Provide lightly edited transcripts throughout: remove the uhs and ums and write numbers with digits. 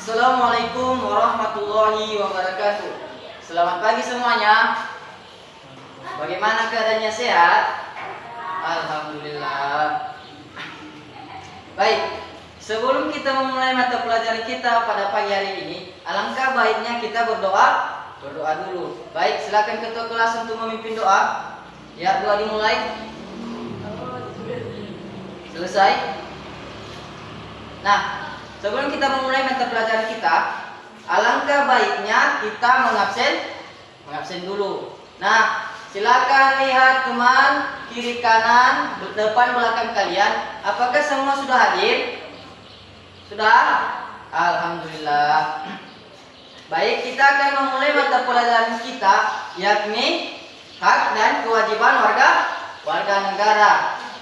Assalamualaikum warahmatullahi wabarakatuh. Selamat pagi semuanya. Bagaimana keadaannya, sehat? Alhamdulillah. Baik, sebelum kita memulai mata pelajaran kita pada pagi hari ini, alangkah baiknya kita berdoa dulu. Baik, silakan ketua kelas untuk memimpin doa. Ya, doa dimulai. Selesai. Nah, sebelum kita memulai mata pelajaran kita, alangkah baiknya kita mengabsen dulu. Nah, silakan lihat teman kiri kanan, depan belakang kalian. Apakah semua sudah hadir? Sudah? Alhamdulillah. Baik, kita akan memulai mata pelajaran kita, yakni hak dan kewajiban warga negara.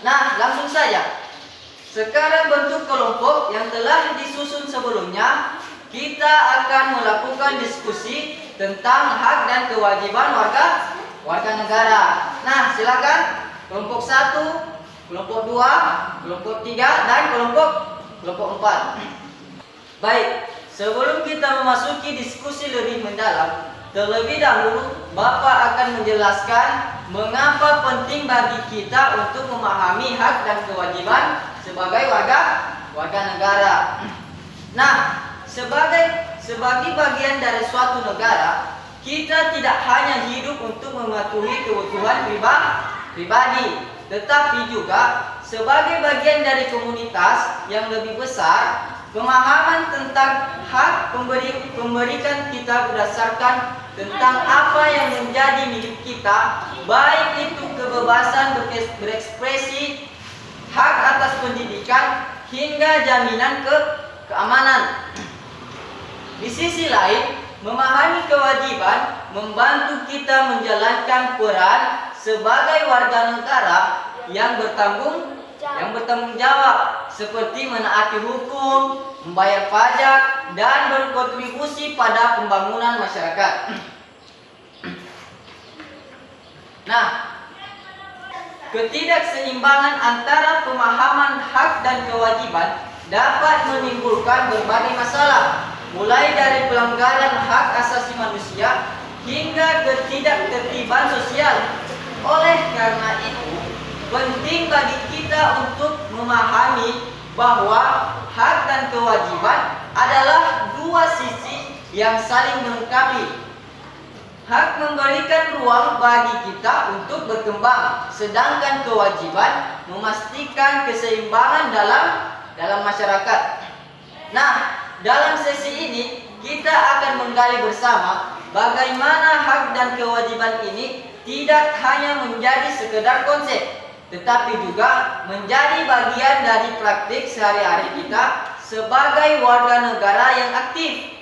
Nah, langsung saja. Sekarang bentuk kelompok yang telah disusun sebelumnya, kita akan melakukan diskusi tentang hak dan kewajiban warga negara. Nah, silakan kelompok 1, kelompok 2, kelompok 3 dan kelompok 4. Baik, sebelum kita memasuki diskusi lebih mendalam, terlebih dahulu Bapak akan menjelaskan mengapa penting bagi kita untuk memahami hak dan kewajiban sebagai warga negara. Nah, sebagai bagian dari suatu negara, kita tidak hanya hidup untuk mematuhi kebutuhan pribadi, tetapi juga sebagai bagian dari komunitas yang lebih besar. Pemahaman tentang hak memberikan kita berdasarkan tentang apa yang menjadi milik kita, baik itu kebebasan berekspresi, hak atas pendidikan, hingga jaminan keamanan. Di sisi lain, memahami kewajiban membantu kita menjalankan peran sebagai warga negara yang bertanggung jawab, seperti menaati hukum, membayar pajak, dan berkontribusi pada pembangunan masyarakat. Nah, ketidakseimbangan antara pemahaman hak dan kewajiban dapat menimbulkan berbagai masalah, mulai dari pelanggaran hak asasi manusia hingga ketidaktertiban sosial. Oleh karena itu, penting bagi kita untuk memahami bahwa hak dan kewajiban adalah dua sisi yang saling melengkapi. Hak memberikan ruang bagi kita untuk berkembang, sedangkan kewajiban memastikan keseimbangan dalam masyarakat. Nah, dalam sesi ini kita akan menggali bersama bagaimana hak dan kewajiban ini tidak hanya menjadi sekedar konsep, tetapi juga menjadi bagian dari praktik sehari-hari kita sebagai warga negara yang aktif.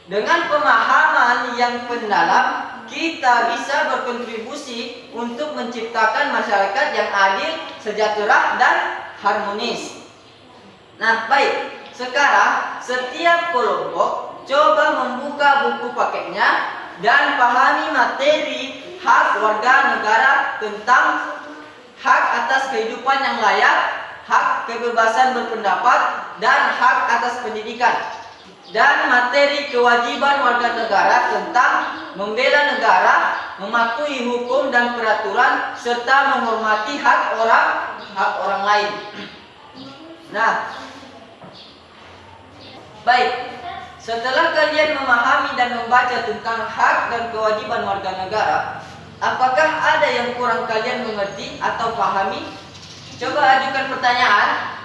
Dengan pemahaman yang mendalam, kita bisa berkontribusi untuk menciptakan masyarakat yang adil, sejahtera, dan harmonis. Nah, baik. Sekarang, setiap kelompok coba membuka buku paketnya dan pahami materi hak warga negara tentang hak atas kehidupan yang layak, hak kebebasan berpendapat, dan hak atas pendidikan. Dan materi kewajiban warga negara tentang membela negara, mematuhi hukum dan peraturan, serta menghormati hak orang lain. Nah, baik. Setelah kalian memahami dan membaca tentang hak dan kewajiban warga negara, apakah ada yang kurang kalian mengerti atau pahami? Coba ajukan pertanyaan.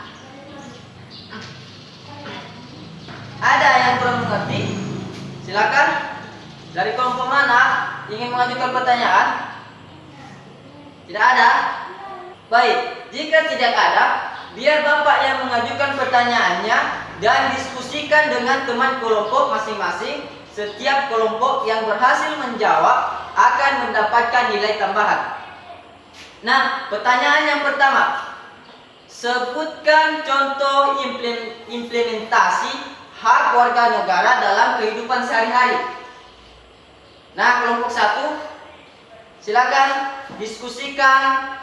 Ada yang kurang mengerti? Silakan. Dari kelompok mana ingin mengajukan pertanyaan? Tidak ada? Baik, jika tidak ada, biar Bapak yang mengajukan pertanyaannya dan diskusikan dengan teman kelompok masing-masing. Setiap kelompok yang berhasil menjawab akan mendapatkan nilai tambahan. Nah, pertanyaan yang pertama. Sebutkan contoh implementasi hak warga negara dalam kehidupan sehari-hari. Nah, kelompok 1, silakan diskusikan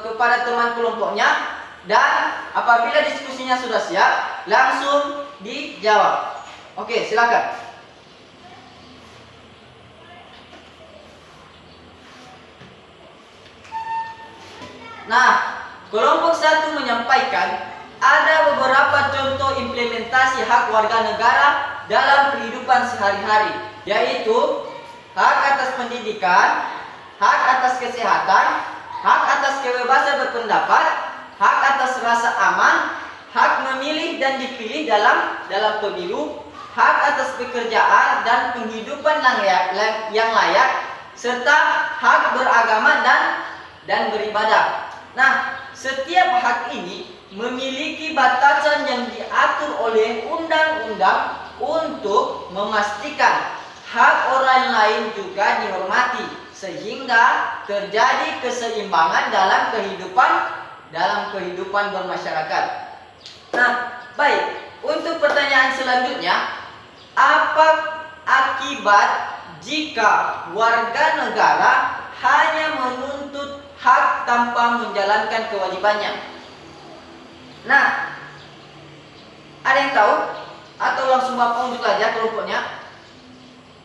kepada teman kelompoknya, dan apabila diskusinya sudah siap, langsung dijawab. Oke, silakan. Nah, kelompok 1 menyampaikan ada beberapa contoh implementasi hak warga negara dalam kehidupan sehari-hari, yaitu hak atas pendidikan, hak atas kesehatan, hak atas kebebasan berpendapat, hak atas rasa aman, hak memilih dan dipilih dalam pemilu, hak atas pekerjaan dan penghidupan yang layak, serta hak beragama dan beribadah. Nah, setiap hak ini memiliki batasan yang diatur oleh undang-undang untuk memastikan hak orang lain juga dihormati, sehingga terjadi keseimbangan dalam kehidupan bermasyarakat. Nah, baik, untuk pertanyaan selanjutnya, apa akibat jika warga negara hanya menuntut hak tanpa menjalankan kewajibannya? Nah, ada yang tahu? Atau langsung Bapak unjuk aja kelompoknya?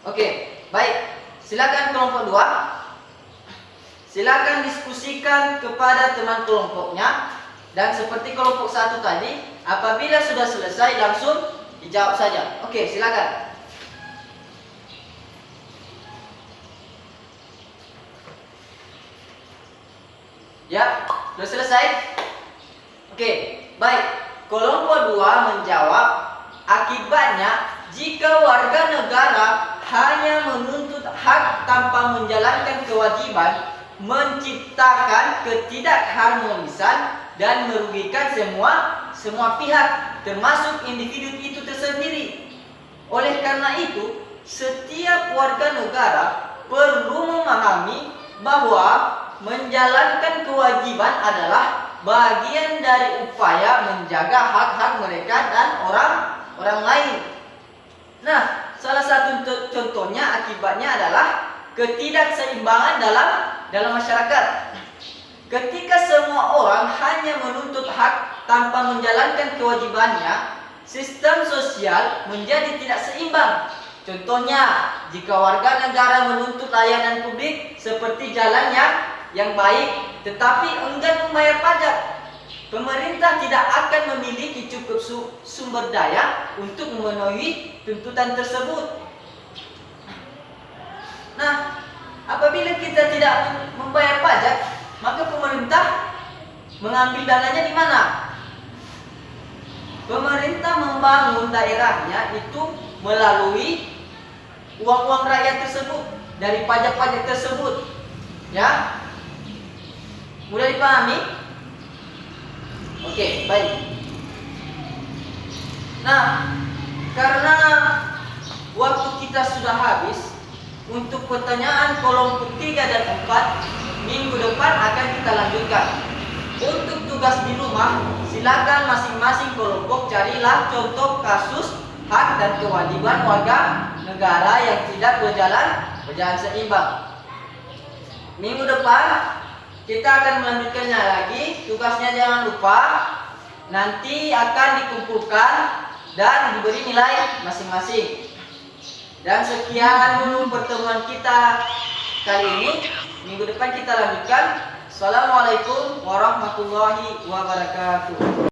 Oke, baik. Silakan kelompok 2. Silakan diskusikan kepada teman kelompoknya. Dan seperti kelompok 1 tadi, apabila sudah selesai langsung dijawab saja. Oke, silakan. Ya, sudah selesai? Oke, baik. Kelompok 2 menjawab, akibatnya jika warga negara hanya menuntut hak tanpa menjalankan kewajiban, menciptakan ketidakharmonisan dan merugikan semua pihak, termasuk individu itu tersendiri. Oleh karena itu, setiap warga negara perlu memahami bahwa menjalankan kewajiban adalah bagian dari upaya menjaga hak-hak mereka dan orang lain. Nah, salah satu contohnya akibatnya adalah ketidakseimbangan dalam masyarakat. Ketika semua orang hanya menuntut hak tanpa menjalankan kewajibannya, sistem sosial menjadi tidak seimbang. Contohnya, jika warga negara menuntut layanan publik seperti jalan yang baik tetapi enggan membayar pajak, pemerintah tidak akan memiliki cukup sumber daya untuk memenuhi tuntutan tersebut. Nah, apabila kita tidak membayar pajak, maka pemerintah mengambil dananya di mana? Pemerintah membangun daerahnya itu melalui uang-uang rakyat tersebut, dari pajak-pajak tersebut. Ya, mudah dipahami? Oke, baik. Nah, karena waktu kita sudah habis, untuk pertanyaan kelompok 3 dan 4 minggu depan akan kita lanjutkan. Untuk tugas di rumah, silakan masing-masing kelompok carilah contoh kasus hak dan kewajiban warga negara yang tidak berjalan seimbang. Minggu depan kita akan melanjutkannya lagi. Tugasnya jangan lupa nanti akan dikumpulkan dan diberi nilai masing-masing. Dan sekian dulu pertemuan kita kali ini. Minggu depan kita lanjutkan. Assalamualaikum warahmatullahi wabarakatuh.